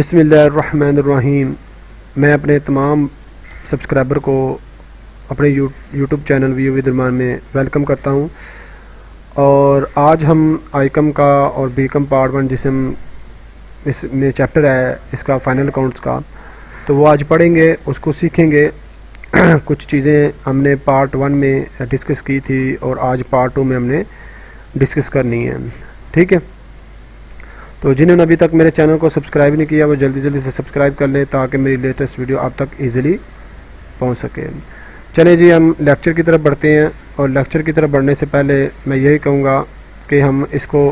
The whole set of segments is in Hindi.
बिस्मिल्लाहिर्रहमानिर्रहीम। मैं अपने तमाम सब्सक्राइबर को अपने यूट्यूब चैनल वी विदुरमान में वेलकम करता हूं। और आज हम आईकम का और बीकम पार्ट 1 जिसे हम इसमें चैप्टर है इसका फाइनल अकाउंट्स का, तो वो आज पढ़ेंगे, उसको सीखेंगे। कुछ चीज़ें हमने पार्ट 1 में डिस्कस की थी और आज पार्ट 2 में हमने डिस्कस करनी है। ठीक है, तो जिन्होंने अभी तक मेरे चैनल को सब्सक्राइब नहीं किया वो जल्दी से सब्सक्राइब कर लें ताकि मेरी लेटेस्ट वीडियो आप तक इजीली पहुंच सके। चलें जी, हम लेक्चर की तरफ बढ़ते हैं। और लेक्चर की तरफ बढ़ने से पहले मैं यही कहूँगा कि हम इसको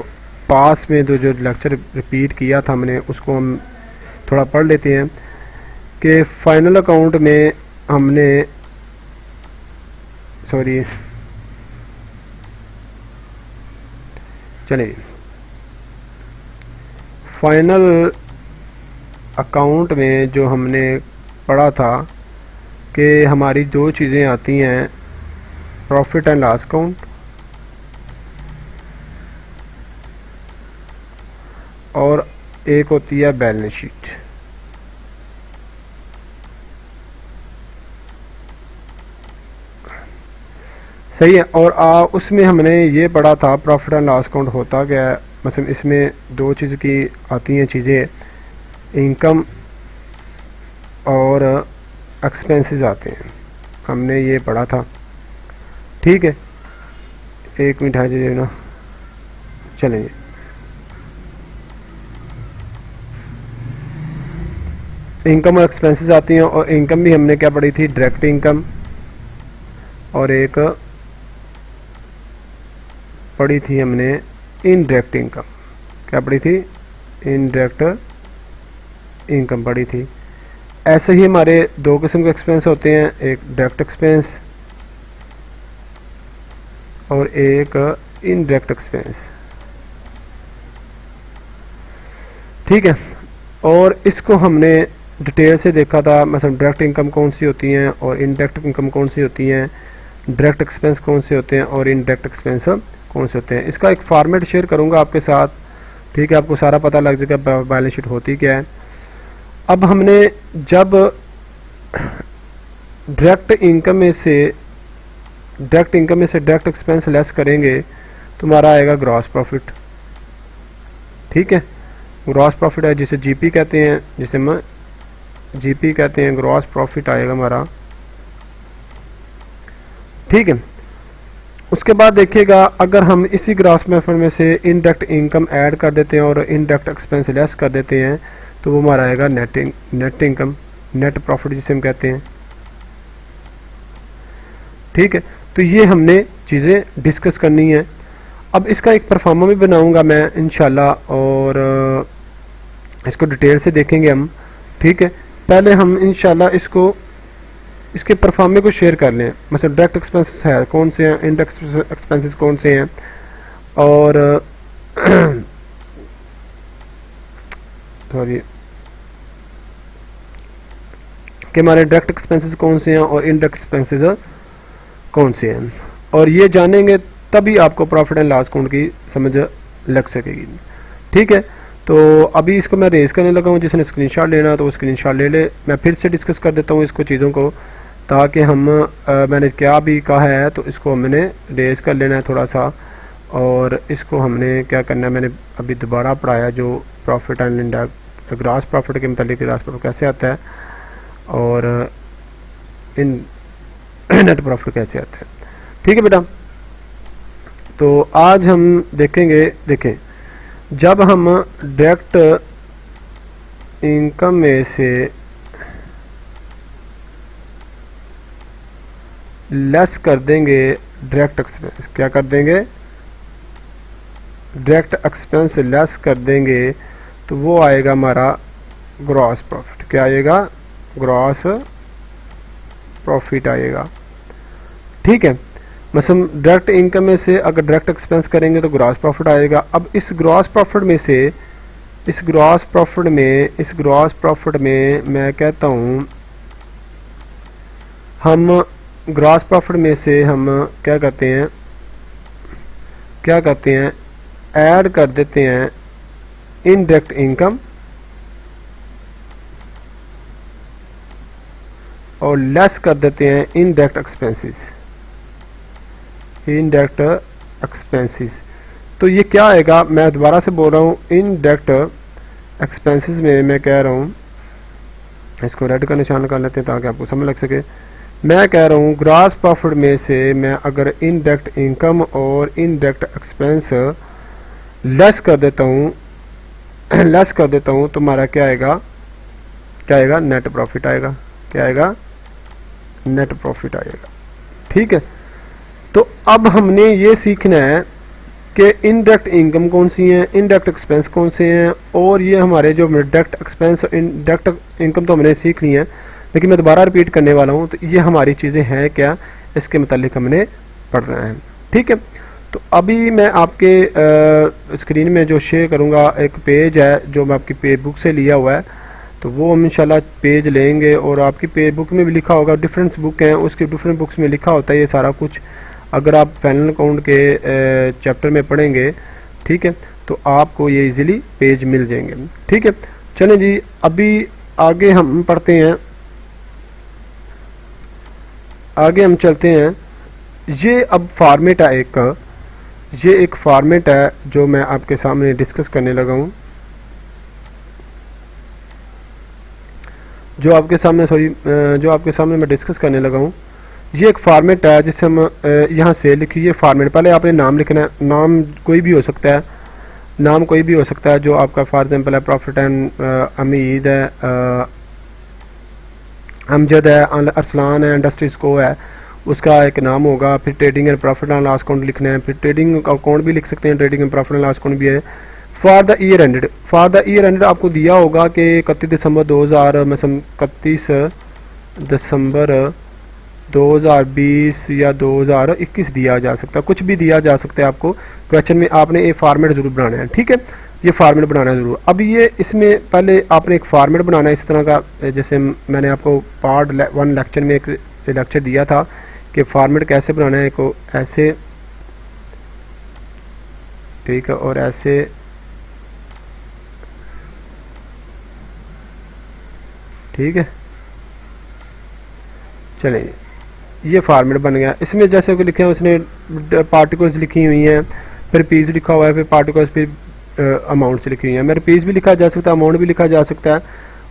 पास में जो लेक्चर रिपीट किया था हमने, उसको हम थोड़ा पढ़ लेते हैं कि फाइनल अकाउंट में हमने चलिए फाइनल अकाउंट में जो हमने पढ़ा था कि हमारी दो चीज़ें आती हैं, प्रॉफिट एंड लॉस अकाउंट और एक होती है बैलेंस शीट। सही है। और उसमें हमने ये पढ़ा था प्रॉफिट एंड लॉस अकाउंट होता क्या है। मतलब इसमें दो चीज़ की आती हैं चीज़ें, इनकम और एक्सपेंसेस आते हैं, हमने ये पढ़ा था। ठीक है, एक मिनट है जी ना, चलेंगे। इनकम और एक्सपेंसेस आती हैं। और इनकम भी हमने क्या पढ़ी थी, डायरेक्ट इनकम, और एक पढ़ी थी हमने इनडायरेक्ट इनकम। क्या पढ़ी थी, इनडायरेक्ट इनकम पढ़ी थी। ऐसे ही हमारे दो किस्म के एक्सपेंस होते हैं, एक डायरेक्ट एक्सपेंस और एक इनडायरेक्ट एक्सपेंस। ठीक है, और इसको हमने डिटेल से देखा था। मतलब डायरेक्ट इनकम कौन सी होती हैं और इनडायरेक्ट इनकम कौन सी होती हैं, डायरेक्ट एक्सपेंस कौन से होते हैं और इनडायरेक्ट एक्सपेंस कौन से होते हैं। इसका एक फॉर्मेट शेयर करूंगा आपके साथ। ठीक है, आपको सारा पता लग जाएगा बैलेंस शीट होती क्या है। अब हमने जब डायरेक्ट इनकम में से डायरेक्ट एक्सपेंस लेस करेंगे तो हमारा आएगा ग्रॉस प्रॉफिट। ठीक है, ग्रॉस प्रॉफिट है जिसे जीपी कहते हैं, जिसे हम जीपी कहते हैं, ग्रॉस प्रॉफिट आएगा हमारा। ठीक है, उसके बाद देखिएगा अगर हम इसी ग्रॉस प्रॉफिट में से इनडायरेक्ट इनकम ऐड कर देते हैं और इनडायरेक्ट एक्सपेंस लेस कर देते हैं तो वो हमारा आएगा नेट इनकम, नेट प्रॉफिट जिसे हम कहते हैं। ठीक है, तो ये हमने चीज़ें डिस्कस करनी है। अब इसका एक परफॉर्मा भी बनाऊंगा मैं इंशाल्लाह और इसको डिटेल से देखेंगे हम। ठीक है, पहले हम इंशाल्लाह इसके परफॉर्मे को शेयर कर लें। मतलब डायरेक्ट एक्सपेंसेस है कौन से हैं, इनडायरेक्ट एक्सपेंसेस कौन से हैं, और कि हमारे डायरेक्ट एक्सपेंसेस कौन से हैं और इनडायरेक्ट एक्सपेंसेस कौन से हैं। और ये जानेंगे तभी आपको प्रॉफिट एंड लॉस अकाउंट की समझ लग सकेगी। ठीक है, तो अभी इसको मैं रेज करने लगा हूँ। जिसने स्क्रीनशॉट लेना तो वो स्क्रीनशॉट ले ले। मैं फिर से डिस्कस कर देता हूँ इसको चीज़ों को, ताकि हम मैंने क्या भी कहा है तो इसको हमने रेज कर लेना है थोड़ा सा। और इसको हमने क्या करना है, मैंने अभी दोबारा पढ़ाया जो profit and indirect gross profit के मतलब ग्रॉस प्रॉफिट कैसे आता है और इन नेट प्रॉफिट कैसे आता है। ठीक है बेटा, तो आज हम देखेंगे। देखें, जब हम डायरेक्ट इनकम में से लेस कर देंगे डायरेक्ट एक्सपेंस, क्या कर देंगे, डायरेक्ट एक्सपेंस लेस कर देंगे तो वो आएगा हमारा ग्रॉस प्रॉफिट। क्या आएगा, ग्रॉस प्रॉफिट आएगा। ठीक है, मतलब डायरेक्ट इनकम में से अगर डायरेक्ट एक्सपेंस करेंगे तो ग्रॉस प्रॉफिट आएगा। अब इस ग्रॉस प्रॉफिट में मैं कहता हूँ हम ग्रॉस प्रॉफिट में से हम क्या कहते हैं ऐड कर देते हैं इनडायरेक्ट इनकम और लेस कर देते हैं इनडायरेक्ट एक्सपेंसेस, इनडायरेक्ट एक्सपेंसेस। तो ये क्या आएगा, मैं दोबारा से बोल रहा हूँ, इनडायरेक्ट एक्सपेंसेस में मैं कह रहा हूँ, इसको रेड का निशान कर लेते हैं ताकि आपको समझ लग सके। मैं कह रहा हूँ ग्रॉस प्रॉफिट में से मैं अगर इनडायरेक्ट इनकम और इनडायरेक्ट एक्सपेंस लेस कर देता हूँ, लेस कर देता हूँ, तो हमारा क्या आएगा, क्या आएगा, नेट प्रॉफिट आएगा। क्या आएगा, नेट प्रॉफिट आएगा। ठीक है, तो अब हमने ये सीखना है कि इनडायरेक्ट इनकम कौन सी है, इनडायरेक्ट एक्सपेंस कौन से हैं, और ये हमारे जो डायरेक्ट एक्सपेंस इनडायरेक्ट इनकम तो हमने सीख ली है, लेकिन मैं दोबारा रिपीट करने वाला हूँ। तो ये हमारी चीज़ें हैं क्या, इसके मतलब हमने पढ़ना है। ठीक है, तो अभी मैं आपके स्क्रीन में जो शेयर करूँगा एक पेज है जो मैं आपकी पे बुक से लिया हुआ है, तो वो हम इंशाल्लाह पेज लेंगे और आपकी पे बुक में भी लिखा होगा, डिफरेंट बुक हैं उसकी डिफरेंट बुक्स में लिखा होता है ये सारा कुछ। अगर आप फाइनल अकाउंट के चैप्टर में पढ़ेंगे, ठीक है, तो आपको ये इजीली पेज मिल जाएंगे। ठीक है, चलें जी, अभी आगे हम पढ़ते हैं, आगे हम चलते हैं। ये अब फॉर्मेट है एक, ये एक फॉर्मेट है जो मैं आपके सामने डिस्कस करने लगा हूँ, जो आपके सामने मैं डिस्कस करने लगा हूँ। ये एक फॉर्मेट है जिसे हम यहाँ से लिखिए फॉर्मेट। पहले आपने नाम लिखना है, नाम कोई भी हो सकता है, नाम कोई भी हो सकता है जो आपका फॉर एग्जाम्पल है प्रॉफिट एंड अमीद है, अमजद है, अरसलान है, इंडस्ट्रीज को है, उसका एक नाम होगा। फिर trading and profit and loss account लिखना है, फिर ट्रेडिंग अकाउंट भी लिख सकते हैं, trading and profit and loss account भी है। For the year ended, for the year ended आपको दिया होगा कि 31 दिसंबर 2020 या 2021 दिया जा सकता है, कुछ भी दिया जा सकता है आपको क्वेश्चन में। आपने ये फॉर्मेट जरूर बनाना है। ठीक है, ये फॉर्मेट बनाना है जरूर। अब ये इसमें पहले आपने एक फॉर्मेट बनाना है इस तरह का, जैसे मैंने आपको पार्ट 1 लेक्चर में एक लेक्चर दिया था कि फॉर्मेट कैसे बनाना है, को ऐसे, ठीक है, और ऐसे, ठीक है। चलिए, ये फॉर्मेट बन गया। इसमें जैसे कि लिखे हैं उसने पार्टिकल्स लिखी हुई हैं, फिर पीस लिखा हुआ है, फिर पार्टिकल्स, फिर अमाउंट्स लिखी हुई हैं। मेरे पीस भी लिखा जा सकता है, अमाउंट भी लिखा जा सकता है,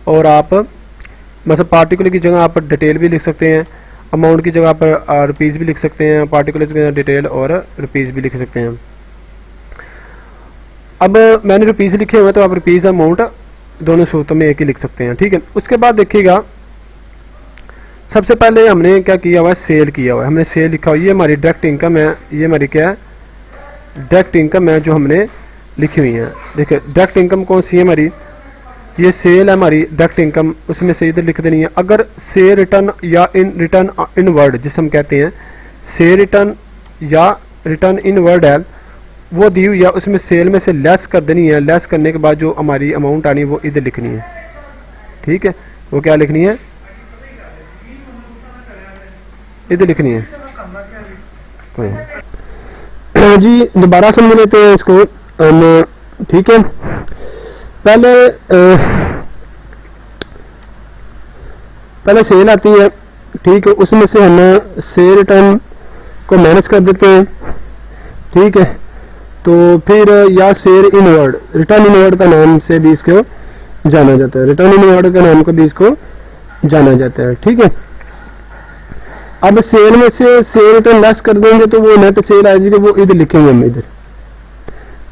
और आप मतलब पार्टिकुलर की जगह आप डिटेल भी लिख सकते हैं, अमाउंट की जगह पर रुपीज़ भी लिख सकते हैं, पार्टिकुलर की जगह डिटेल और रुपीज़ भी लिख सकते हैं। अब मैंने रुपीज़ लिखे हुए हैं तो आप रुपीज़ अमाउंट दोनों सूरतों में एक ही लिख सकते हैं। ठीक है, उसके बाद देखिएगा, सबसे पहले हमने क्या किया हुआ है, सेल किया हुआ है, हमने सेल लिखा हुआ है। ये हमारी डायरेक्ट इनकम है, ये हमारी क्या है, डायरेक्ट इनकम है जो हमने लिखी हुई है। देखिए डायरेक्ट इनकम कौन सी है हमारी, ये सेल है हमारी डायरेक्ट इनकम, उसमें से इधर लिख देनी है। अगर से रिटर्न या रिटर्न इनवर्ड जिसे हम कहते हैं, से रिटर्न या रिटर्न इनवर्ड है वो दी हुई है, उसमें सेल में से लेस कर देनी है। लेस करने के बाद जो हमारी अमाउंट आनी है वो इधर लिखनी है। ठीक है, वो क्या लिखनी है, इधर लिखनी है। जी दोबारा समझ लेते हैं इसको हम। ठीक है, पहले सेल आती है, ठीक है, उसमें से हम से रिटर्न को माइनस कर देते हैं। ठीक है, तो फिर या शेयर इनवर्ड, रिटर्न इनवर्ड का नाम से भी इसको जाना जाता है, रिटर्न इनवर्ड का नाम का भी इसको जाना जाता है। ठीक है, अब सेल में से सेल रिटर्न लेस कर देंगे तो वो नेट सेल आ जाएगी, वो इधर लिखेंगे हम इधर।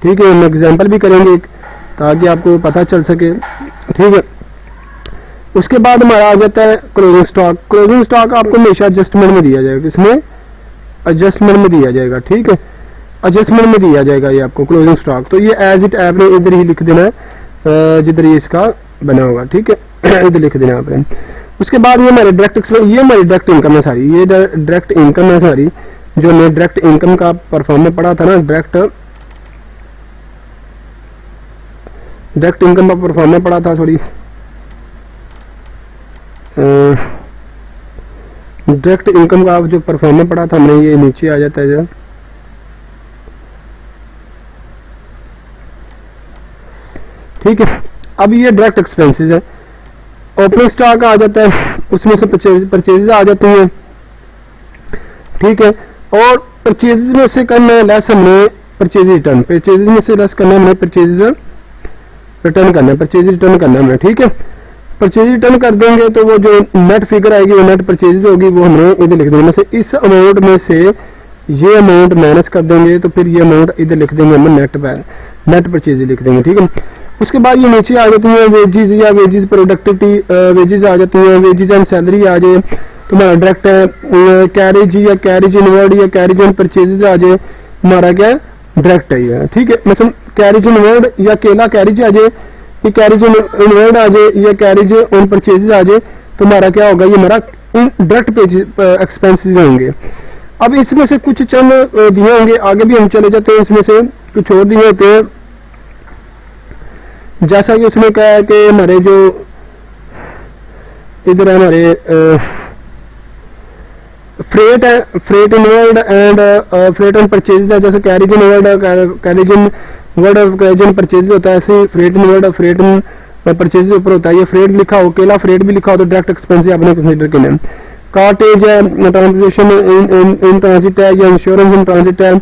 ठीक है, हम एग्जांपल भी करेंगे एक, ताकि आपको पता चल सके। ठीक है, उसके बाद हमारा आ जाता है क्लोजिंग स्टॉक। क्लोजिंग स्टॉक आपको हमेशा एडजस्टमेंट में दिया जाएगा, इसमें एडजस्टमेंट में दिया जाएगा। ठीक है, एडजस्टमेंट में दिया जाएगा ये आपको क्लोजिंग स्टॉक। तो ये एज इट आपने इधर ही लिख देना है जिधर ये इसका बना होगा। ठीक है, इधर लिख देना आपने। उसके बाद ये हमारे डायरेक्ट एक्सपेंस, ये हमारी डायरेक्ट इनकम है सारी, ये डायरेक्ट इनकम है सारी, जो हमने डायरेक्ट इनकम का परफॉर्म में पढ़ा था ना, डायरेक्ट इनकम का परफॉर्म में पढ़ा था, सॉरी डायरेक्ट इनकम का जो परफॉर्म में पढ़ा था हमने, ये नीचे आ जाता है। ठीक है, अब ये डायरेक्ट एक्सपेंसेस है। ओपनिंग स्टॉक आ जाता है, उसमें से परचेजेज आ जाती हैं, ठीक है। और परचेजेज में से करना है लेस हमने परचेज रिटर्न, परचेजेज में से लेस करना है हमने परचेजेज रिटर्न करना है, परचेज रिटर्न करना है हमने, ठीक है। परचेज रिटर्न कर देंगे तो वो जो नेट फिगर आएगी वो नेट परचेजेज होगी, वो हमने इधर लिख देंगे। से इस अमाउंट में से ये अमाउंट माइनस कर देंगे तो फिर ये अमाउंट इधर लिख देंगे हम नेट परचेज लिख देंगे, ठीक है। उसके बाद ये नीचे आ जाती हैं वेजेस या वेजेस प्रोडक्टिविटी, वेजेस आ जाती हैं, वेजेस एंड सैलरी आ जाए तो हमारा डायरेक्ट है। कैरेज या कैरेज इनवर्ड या कैरेज एंड परचेजेस आ जाए, हमारा क्या डायरेक्ट है, ठीक है। मतलब कैरेज इनवर्ड या अकेला कैरेज आ जाए, ये कैरेज इनवर्ड आ जाए या कैरेज ऑन परचेजेस आ जाए तो हमारा क्या होगा, ये हमारा डायरेक्ट पेज एक्सपेंसेस होंगे। अब इसमें से कुछ चंद दिए होंगे, आगे भी हम चले जाते हैं, इसमें से कुछ और दिए होते हैं। जैसा कि उसने कहा है कि हमारे जो इधर है हमारे फ्रेट है, freight inward and freight on purchases है, जैसे carriage inward carriage in word of carriage in purchases होता है, ऐसे फ्रेट इनवर्ड फ्रेट इन परचेजेस ऊपर होता है। ये फ्रेट लिखा हो, अकेला फ्रेट भी लिखा हो तो डायरेक्ट एक्सपेंस आपने कंसीडर करना है। कार्टेज है, ट्रांसपोर्टेशन इन ट्रांजिट है या इंश्योरेंस इन ट्रांजिट है,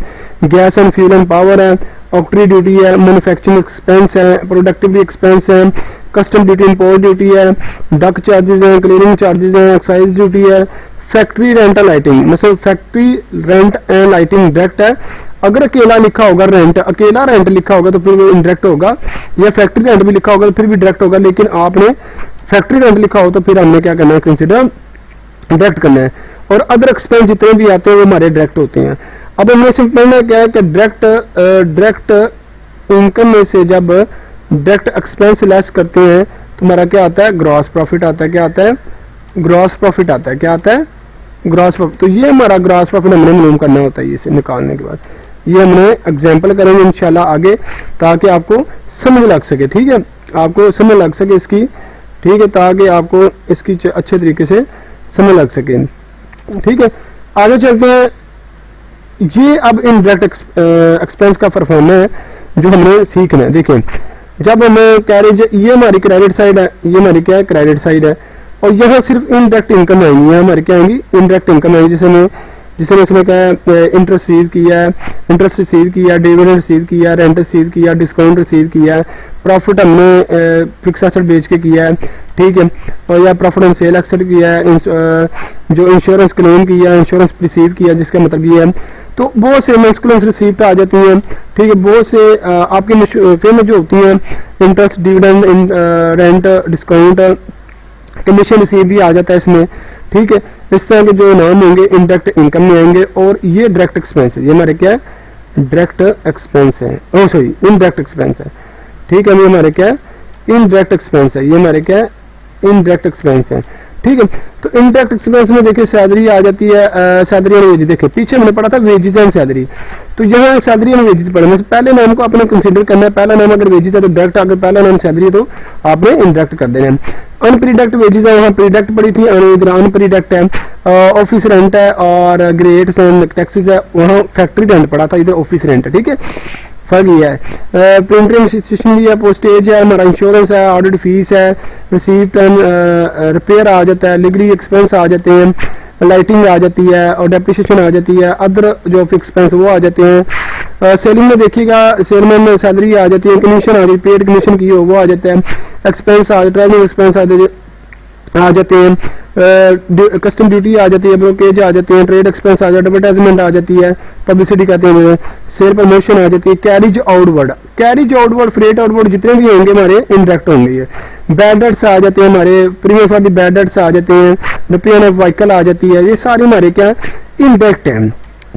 gas and fuel and power है, ऑक्ट्री ड्यूटी है, मैन्युफैक्चरिंग एक्सपेंस है, प्रोडक्टिविटी एक्सपेंस है, कस्टम ड्यूटी इंपोर्ट ड्यूटी है, डक चार्जेस हैं, क्लीनिंग चार्जेस हैं, एक्साइज ड्यूटी है, फैक्ट्री रेंट एंड लाइटिंग, मतलब factory rent and lighting direct है। अगर अकेला लिखा होगा रेंट, अकेला रेंट लिखा होगा तो फिर वो इनडायरेक्ट होगा, या फैक्ट्री रेंट भी लिखा होगा तो फिर भी डायरेक्ट होगा, लेकिन आपने फैक्ट्री रेंट लिखा हो तो फिर हमने क्या करना है, कंसिडर डायरेक्ट करना है। और अदर एक्सपेंस जितने भी आते हैं वो हमारे डायरेक्ट होते हैं। अब हमने सिर्फ पढ़ना क्या है कि डायरेक्ट इनकम में से जब डायरेक्ट एक्सपेंस लेस करते हैं तो हमारा क्या आता है, ग्रॉस प्रॉफिट आता है। क्या आता है, ग्रॉस प्रॉफिट आता है। क्या आता है, ग्रॉस प्रॉफिट। तो ये हमारा ग्रॉस प्रॉफिट हमने मालूम करना होता है। इसे निकालने के बाद ये हमने एग्जाम्पल करेंगे इंशाल्लाह आगे, ताकि आपको समझ लग सके, ठीक है, आपको समझ लग सके इसकी, ठीक है, ताकि आपको इसकी अच्छे तरीके से समझ लग सके, ठीक है। आगे चलते हैं। ये अब इनडायरेक्ट एक्सपेंस का परफॉर्म है जो हमने सीखना है। देखें, जब हमें कैरेज, ये हमारी क्रेडिट साइड है, ये हमारी क्या है, क्रेडिट साइड है, और यहाँ सिर्फ इनडायरेक्ट इनकम आएंगी, यहाँ हमारी क्या आएंगी, इनडायरेक्ट इनकम आएंगी, जिसने उसने कहा इंटरेस्ट रिसीव किया, इंटरेस्ट रिसीव किया, डिविडेंड रिसीव किया, रेंट रिसीव किया, डिस्काउंट रिसीव किया, प्रॉफिट हमने फिक्स एसेट बेच के किया है, ठीक है, और या प्रॉफिट ऑन सेल एक्सेप्ट किया है, जो इंश्योरेंस क्लेम किया, इंश्योरेंस रिसीव किया, जिसका मतलब ये है। तो बहुत से इंश्योरेंस रिसीव आ जाती हैं, ठीक है, बहुत से आपकी फेमस जो होती हैं, interest, dividend, rent, discount, commission receive भी आ जाता है इसमें, ठीक है। इस तरह के जो नाम होंगे इनडायरेक्ट इनकम में आएंगे। और ये डायरेक्ट एक्सपेंस है, ये हमारे क्या है, डायरेक्ट एक्सपेंस है, ओ सॉरी इनडायरेक्ट एक्सपेंस है, ठीक है। ये हमारे क्या है, इनडायरेक्ट एक्सपेंस है, ये हमारे क्या है, इनडायरेक्ट एक्सपेंस है, ठीक है। तो इनडायरेक्ट एक्सपेंस में देखिए सैलरी आ जाती है, सैलरी एंड वेजेस। देखिए पीछे हमने पढ़ा था वेजेस एंड सैलरी, तो यहाँ सैलरी एंड वेजेस पढ़ने, पहले नाम को आपने कंसीडर करना है। पहला नाम अगर वेजेस है तो डायरेक्ट, अगर पहला नाम सैलरी है तो आपने इनडायरेक्ट कर देना है। अनप्रीडायरेक्ट वेजेस है, वहाँ प्रीडायरेक्ट पड़ी थी, इधर अनप्रीडायरेक्ट है। ऑफिस रेंट है और ग्रेड्स एंड टैक्सेस है, वहाँ फैक्ट्री रेंट पड़ा था, इधर ऑफिस रेंट है, ठीक है, फर्क ये है। प्रिंटिंग इंस्टीट्यूशन भी है, पोस्टेज है, हमारा इंश्योरेंस है, ऑडिट फीस है, रिसीप्ट एंड रिपेयर आ जाता है, लीगली एक्सपेंस आ जाते हैं, लाइटिंग आ जाती है और डेप्रिसिएशन आ जाती है, अदर जो फिक्स एक्सपेंस वो आ जाते हैं। सेलिंग में देखिएगा, सेलमैन में सैलरी आ जाती है, कमीशन आ जाती है, पेड कमीशन की हो वो आ जाता है, एक्सपेंस आ ट्रैवलिंग एक्सपेंस आ जाते हैं, कस्टम ड्यूटी आ जाती है, ब्रोकेज आ जाते हैं, ट्रेड एक्सपेंस आ जाता है, एडवर्टाइजमेंट आ जाती है, पब्लिसिटी कहते हैं, सेल प्रमोशन आ जाती है, कैरिज आउटवर्ड, फ्रेट आउटवर्ड जितने भी होंगे हमारे इनडायरेक्ट होंगे। ये बैड डेट्स आ जाते हैं हमारे, premium for the bad debts आ जाते हैं, रिपेयर ऑफ व्हीकल आ जाती है, ये सारे हमारे क्या इनडायरेक्ट हैं,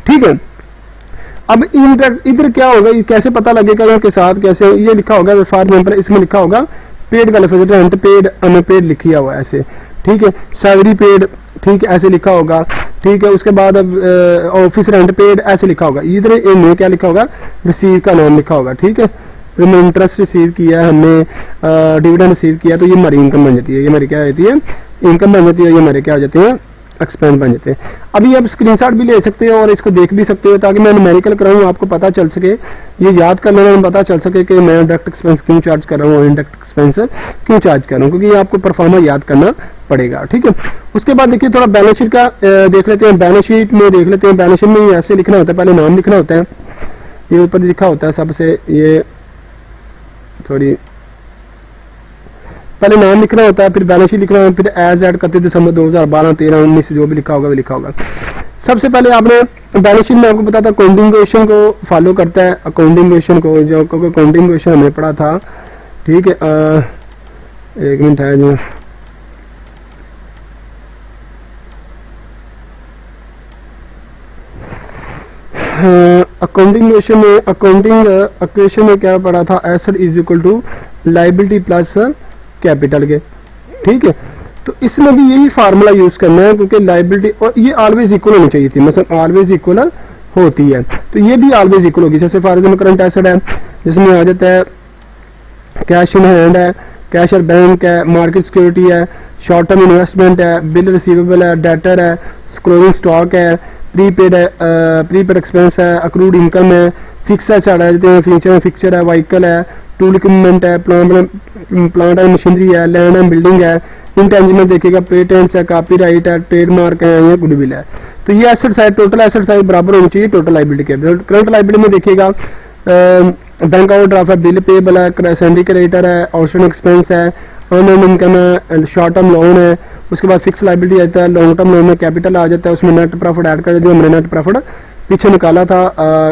ठीक है। अब इनडायरेक्ट इधर क्या होगा, ये कैसे पता लगेगा, इनके साथ कैसे, ये लिखा होगा फॉर एग्जाम्पल, इसमें लिखा होगा पेड का लफ्ज़, रेंट पेड, अनपेड लिखा हुआ है ऐसे, ठीक है, सैलरी पेड, ठीक है, ऐसे लिखा होगा, ठीक है। उसके बाद ऑफिस रेंट पेड ऐसे लिखा होगा, इधर इनमें क्या लिखा होगा, रिसीव का नाम लिखा होगा, ठीक है। हमने इंटरेस्ट रिसीव किया, हमने डिविडेंड रिसीव किया, तो ये हमारी इनकम बन जाती है, ये हमारी क्या होती है, इनकम बन जाती है, ये हमारे क्या हो जाते हैं, एक्सपेंस बन जाते हैं। अभी आप स्क्रीनशॉट भी ले सकते हो और इसको देख भी सकते हो ताकि मैं न्यूमेरिकल कराऊँ, आपको पता चल सके, ये याद कर लेना, पता चल सके कि मैं डायरेक्ट एक्सपेंस क्यों चार्ज कर रहा हूँ और इनडायरेक्ट एक्सपेंस क्यों चार्ज कर रहा हूँ, क्योंकि ये आपको परफॉर्मा याद करना पड़ेगा। ठीक है, उसके बाद देखिए थोड़ा बैलेंस शीट का देख लेते हैं। बैलेंस शीट में देख लेते हैं, बैलेंस शीट में ऐसे लिखना होता है, पहले नाम लिखना होता है, ये ऊपर लिखा होता है सबसे, ये थोड़ी पहले नाम लिखना होता है, फिर बैलेंस शीट लिखना है, फिर एज एड 31 दिसंबर 2012, 13, 19 जो भी लिखा होगा वो लिखा होगा। सबसे पहले आपने बैलेंस शीट में आपको पता था अकाउंटिंग क्वेश्चन को फॉलो करता है, अकाउंटिंग क्वेश्चन को, जो अकाउंटिंग क्वेश्चन हमने पढ़ा था। ठीक है, एक मिनट है जो अकाउंटिंग क्वेश्चन में, अकाउंटिंग क्वेश्चन में क्या पढ़ा था, asset is equal to liability plus capital के। ठीक है, तो इसमें भी यही फार्मूला यूज करना है, क्योंकि लायबिलिटी और ये ऑलवेज इक्वल होनी चाहिए थी, मतलब ऑलवेज इक्वल होती है, तो ये भी ऑलवेज इक्वल होगी। जैसे फॉर एग्जाम्पल करंट एसेट है, जिसमें आ जाता है कैश इन हैंड है, कैश और बैंक है, मार्केट सिक्योरिटी है, शॉर्ट टर्म इन्वेस्टमेंट है, बिल रिसीवेबल है, डेटर है, क्लोजिंग स्टॉक है, प्रीपेड है, प्रीपेड एक्सपेंस है, अक्रूड इनकम है, फिक्स एसेट है, जैसे फ्यूचर में फिक्चर है, व्हीकल है, टूल इक्विपमेंट है, प्लांट एंड मशीनरी है, लैंड एंड बिल्डिंग है, इंटेंजिबल देखिएगा, पेटेंट्स है, कॉपीराइट है, ट्रेडमार्क है, ये गुडविल है। तो ये asset side, total asset side बराबर होनी चाहिए टोटल लायबिलिटी के। करंट लायबिलिटी में देखिएगा बैंक ओवरड्राफ्ट है, बिल पेबल है, सैलरी क्रेडिटर है, आउटस्टैंडिंग एक्सपेंस है, अर्नड इनकम है, शॉर्ट टर्म लोन है। उसके बाद फिक्स लायबिलिटी आता है, लॉन्ग टर्म लोन में कैपिटल आ जाता है, उसमें नेट प्रॉफिट ऐड कर, जो हमने नेट प्रॉफिट पीछे निकाला था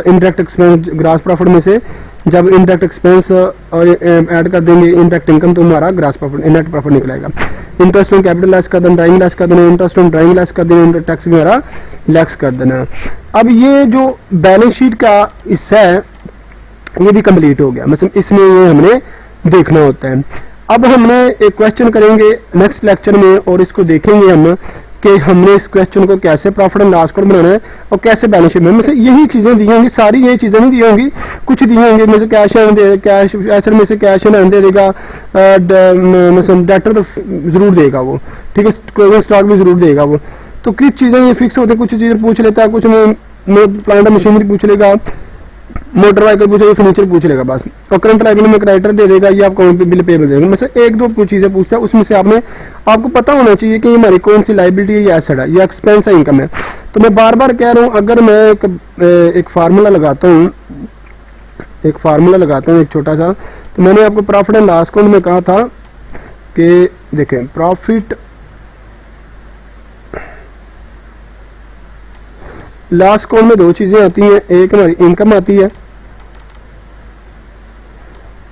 इनडायरेक्ट एक्सपेंस ग्रास प्रॉफिट में से, जब इनडायरेक्ट एक्सपेंस और ऐड कर देंगे इनडायरेक्ट इनकम तो हमारा ग्रास प्रॉफिट नेट प्रॉफिट निकलेगा। इंटरेस्ट ऑन कैपिटल लेस कर देना, ड्राइंग लेस कर देना, इंटरेस्ट ऑन ड्राइंग लेस कर देना, टैक्स वगैरह लेस कर देना। अब ये जो बैलेंस शीट का हिस्सा है ये भी कंप्लीट हो गया, मतलब इसमें ये हमने देखना होता है। अब हमने एक क्वेश्चन करेंगे नेक्स्ट लेक्चर में और इसको देखेंगे हम कि हमने इस क्वेश्चन को कैसे प्रॉफिट एंड लॉस अकाउंट बनाना है और कैसे बैलेंस शीट में, मतलब यही चीजें दी होंगी, सारी यही चीजें नहीं दी होंगी, कुछ दी होंगी। में से कैश दे, कैश एसेट में से कैश दे देगा, मतलब डेटर तो जरूर देगा वो, ठीक है, क्लोजिंग स्टॉक भी जरूर देगा वो। तो किस चीजें ये फिक्स होते हैं, कुछ चीजें पूछ लेता है, कुछ में प्लांट मशीनरी पूछ लेगा, मोटर व्हीकल पूछेगा, फर्नीचर पूछ लेगा बस। और करंट लायबिलिटी में क्रेडिटर दे देगा या आपको बिल पेबल देगा, मतलब एक दो चीजें पूछता है, उसमें से आपको पता होना चाहिए कि हमारी कौन सी लायबिलिटी है या एसेट है या एक्सपेंस है, इनकम है। तो मैं बार बार कह रहा हूं, अगर मैं एक फार्मूला लगाता हूं, एक छोटा सा, तो मैंने आपको प्रॉफिट एंड लॉस अकाउंट में कहा था कि देखें प्रॉफिट लॉस अकाउंट में दो चीजें आती हैं, एक हमारी इनकम आती है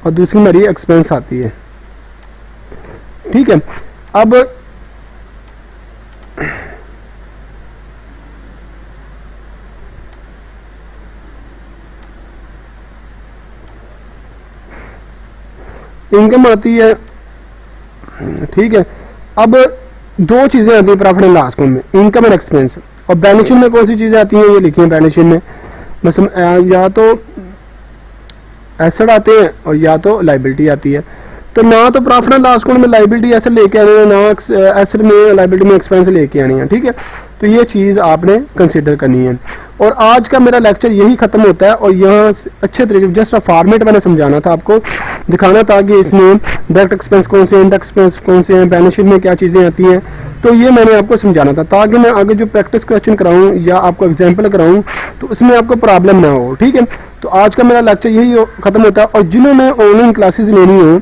और दूसरी हमारी एक्सपेंस आती है। ठीक है, अब इनकम आती है, ठीक है। अब दो चीजें आती है प्रॉफिट एंड लॉस अकाउंट में, इनकम एंड एक्सपेंस। और बैलेंस शीट में कौन सी चीजें आती हैं ये लिखी है बैलेंस शीट में, मतलब या तो एसेट आते हैं और या तो लायबिलिटी आती है। तो ना तो प्रॉफिट एंड लॉस अकाउंट में लायबिलिटी एसेट लेके आनी है, ना एसेट में लायबिलिटी में एक्सपेंस लेके आनी है। ठीक है, तो ये चीज आपने कंसीडर करनी है। और आज का मेरा लेक्चर यही खत्म होता है। और यहाँ अच्छे तरीके जस्ट फॉर्मेट मैंने समझाना था, आपको दिखाना था कि इसमें डायरेक्ट एक्सपेंस कौन से हैं, इनडायरेक्ट एक्सपेंस कौन से हैं, बैलेंस शीट में क्या चीज़ें आती हैं। तो ये मैंने आपको समझाना था ताकि मैं आगे जो प्रैक्टिस क्वेश्चन कराऊं या आपको एग्जाम्पल कराऊं तो उसमें आपको प्रॉब्लम ना हो। ठीक है, तो आज का मेरा लेक्चर यही खत्म होता है। और जिन्होंने ऑनलाइन क्लासेस लेनी हो,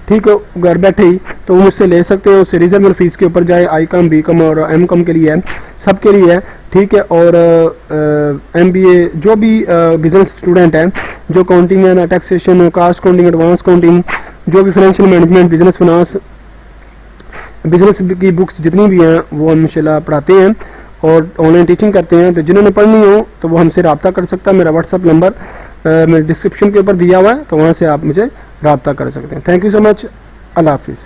ठीक है, घर बैठे ही, तो वो मुझसे ले सकते हो। उससे रिजनेबल फीस के ऊपर जाए, आई.कॉम, बी.कॉम और एम.कॉम के लिए है, सबके लिए है। ठीक है, और MBA जो भी बिजनेस स्टूडेंट हैं, जो अकाउंटिंग है, taxation, cost accounting, advance accounting, जो भी financial management, business finance, business की बुक्स जितनी भी हैं वो हम इंशाल्लाह पढ़ाते हैं और ऑनलाइन टीचिंग करते हैं। तो जिन्होंने पढ़नी हो तो वो हमसे रब्ता कर सकता है। मेरा व्हाट्सअप नंबर मेरे डिस्क्रिप्शन के ऊपर दिया हुआ है, तो वहाँ से आप मुझे रब्ता कर सकते हैं। थैंक यू सो मच, अल्लाह हाफिज़।